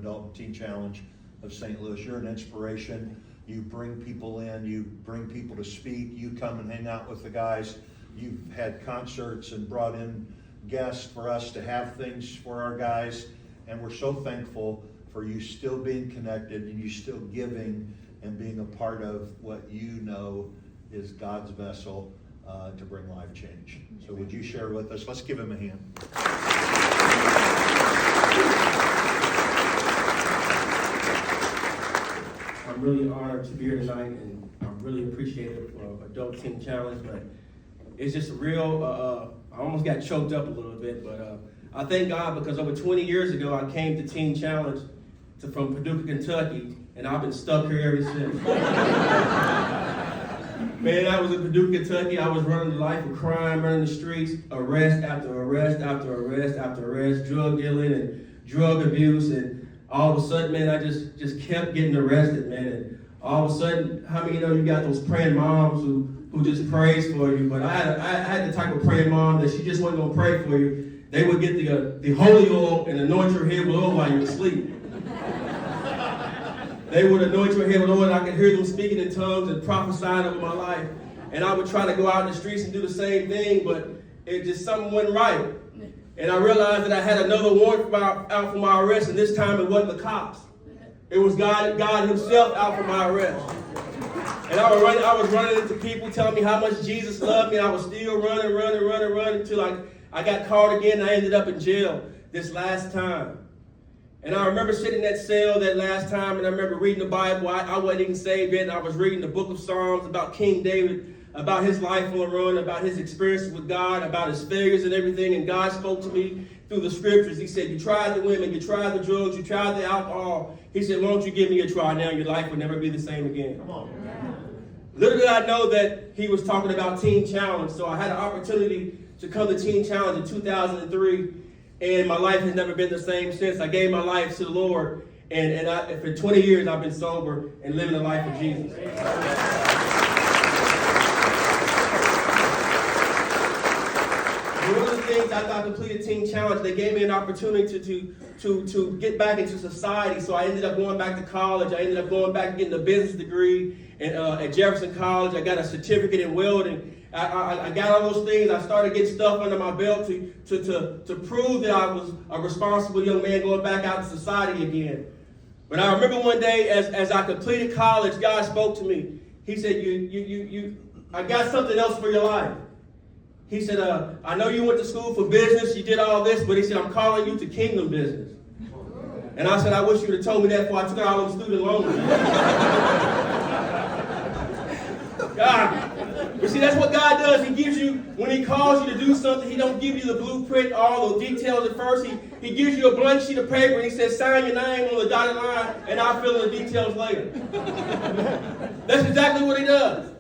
Adult and Teen Challenge of St. Louis. You're an inspiration. You bring people in, you bring people to speak, you come and hang out with the guys. You've had concerts and brought in guests for us to have things for our guys, and we're so thankful for you still being connected and you still giving and being a part of what you know is God's vessel to bring life change. So would you share with us? Let's give him a hand. I'm really honored to be here tonight, and I'm really appreciative for Adult Teen Challenge, but it's just real, I almost got choked up a little bit, but I thank God because over 20 years ago, I came to Teen Challenge from Paducah, Kentucky, and I've been stuck here ever since. Man, I was in Paducah, Kentucky. I was running the life of crime, running the streets, arrest after arrest after arrest after arrest, drug dealing and drug abuse, and all of a sudden, man, I just kept getting arrested, man. And all of a sudden, how many of you got those praying moms who just prays for you? But I had the type of praying mom that she just wasn't gonna pray for you. They would get the holy oil and anoint your head with oil while you were asleep. They would anoint your head with oil, and I could hear them speaking in tongues and prophesying over my life. And I would try to go out in the streets and do the same thing, but it just something wasn't right. And I realized that I had another warrant out for my arrest, and this time it wasn't the cops. It was God himself out for my arrest. And I was running into people telling me how much Jesus loved me, and I was still running until I got caught again, and I ended up in jail this last time. And I remember sitting in that cell that last time, and I remember reading the Bible. I wasn't even saved yet, and I was reading the book of Psalms about King David, about his life on the run, about his experiences with God, about his failures and everything. And God spoke to me through the scriptures. He said, you tried the women, you tried the drugs, you tried the alcohol. He said, why don't you give me a try now? Your life will never be the same again. Come on. Little did I know that he was talking about Teen Challenge. So I had an opportunity to come to Teen Challenge in 2003. And my life has never been the same since. I gave my life to the Lord. And for 20 years, I've been sober and living the life of Jesus. One of the things after I completed Teen Challenge, they gave me an opportunity to get back into society. So I ended up going back to college. I ended up going back and getting a business degree at Jefferson College. I got a certificate in welding. I got all those things. I started getting stuff under my belt to prove that I was a responsible young man going back out to society again. But I remember one day as I completed college, God spoke to me. He said, I got something else for your life. He said, I know you went to school for business, you did all this, but he said, I'm calling you to kingdom business. And I said, I wish you would have told me that before I took out all those student loans. God. But see, that's what God does. He gives you, when he calls you to do something, he don't give you the blueprint, all the details at first. He gives you a blank sheet of paper, and he says, sign your name on the dotted line, and I'll fill in the details later. That's exactly what he does.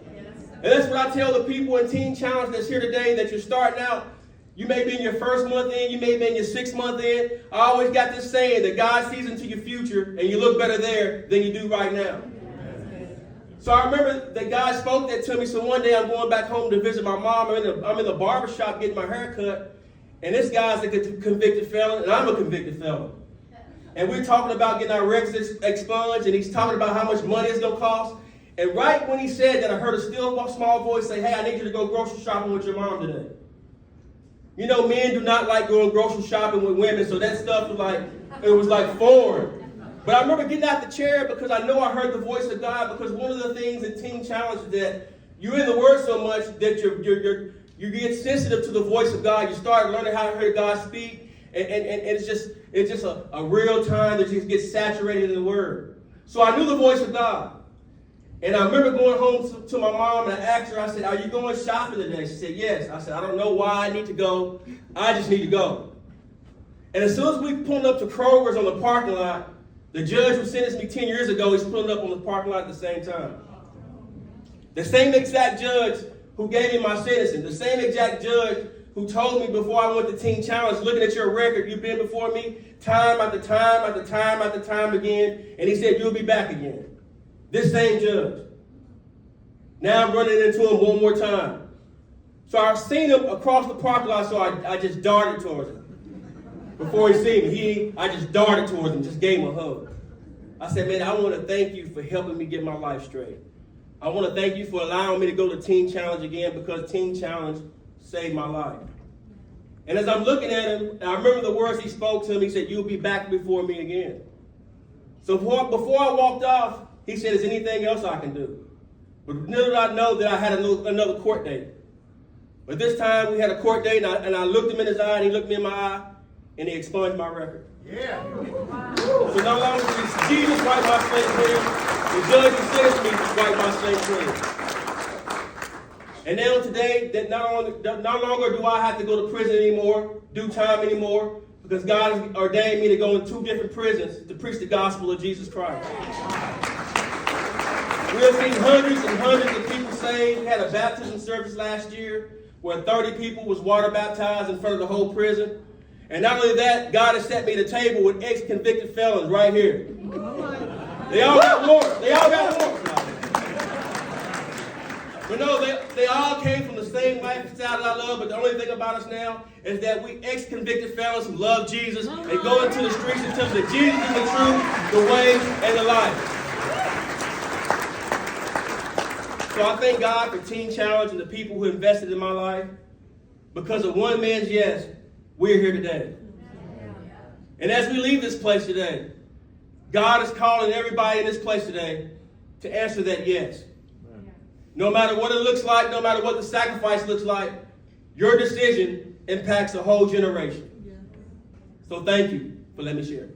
And that's what I tell the people in Teen Challenge that's here today, that you're starting out. You may be in your first month in, you may be in your 6th month in. I always got this saying that God sees into your future, and you look better there than you do right now. So I remember that God spoke that to me. So one day I'm going back home to visit my mom. I'm in the barber shop getting my hair cut. And this guy's a convicted felon, and I'm a convicted felon. And we're talking about getting our records expunged, and he's talking about how much money it's going to cost. And right when he said that, I heard a still small voice say, hey, I need you to go grocery shopping with your mom today. You know, men do not like going grocery shopping with women, so that stuff was like foreign. But I remember getting out the chair because I know I heard the voice of God, because one of the things in Teen Challenge is that you're in the Word so much that you get sensitive to the voice of God. You start learning how to hear God speak, and it's just a real time that you get saturated in the Word. So I knew the voice of God. And I remember going home to my mom, and I asked her, I said, are you going shopping today? She said, yes. I said, I don't know why I need to go. I just need to go. And as soon as we pulled up to Kroger's on the parking lot, the judge who sentenced me 10 years ago is pulling up on the parking lot at the same time. The same exact judge who gave me my sentencing, the same exact judge who told me before I went to Teen Challenge, looking at your record, you've been before me time after time after time after time again, and he said, you'll be back again. This same judge. Now I'm running into him one more time. So I've seen him across the parking lot, so I just darted towards him. before he seen me. I just darted towards him, just gave him a hug. I said, man, I want to thank you for helping me get my life straight. I want to thank you for allowing me to go to Teen Challenge again, because Teen Challenge saved my life. And as I'm looking at him, I remember the words he spoke to me. He said, you'll be back before me again. So before I walked off, he said, is there anything else I can do? But little did I know that I had another court date. But this time we had a court date, and I looked him in his eye, and he looked me in my eye, and he expunged my record. Yeah. So no longer does Jesus wipe my slate clean. The judge who sentenced me wipe my slate clean. And now today, that no longer do I have to go to prison anymore, do time anymore, because God has ordained me to go in 2 different prisons to preach the gospel of Jesus Christ. We have seen hundreds and hundreds of people saved. We had a baptism service last year where 30 people was water baptized in front of the whole prison. And not only that, God has set me at a table with ex-convicted felons right here. They all got warrants. They all got warrants. But no, they all came from the same lifestyle that I love, but the only thing about us now is that we ex-convicted felons who love Jesus and go into the streets and tell them that Jesus is the truth, the way, and the life. So I thank God for Teen Challenge and the people who invested in my life. Because of one man's yes, we're here today. And as we leave this place today, God is calling everybody in this place today to answer that yes. No matter what it looks like, no matter what the sacrifice looks like, your decision impacts a whole generation. So thank you for letting me share.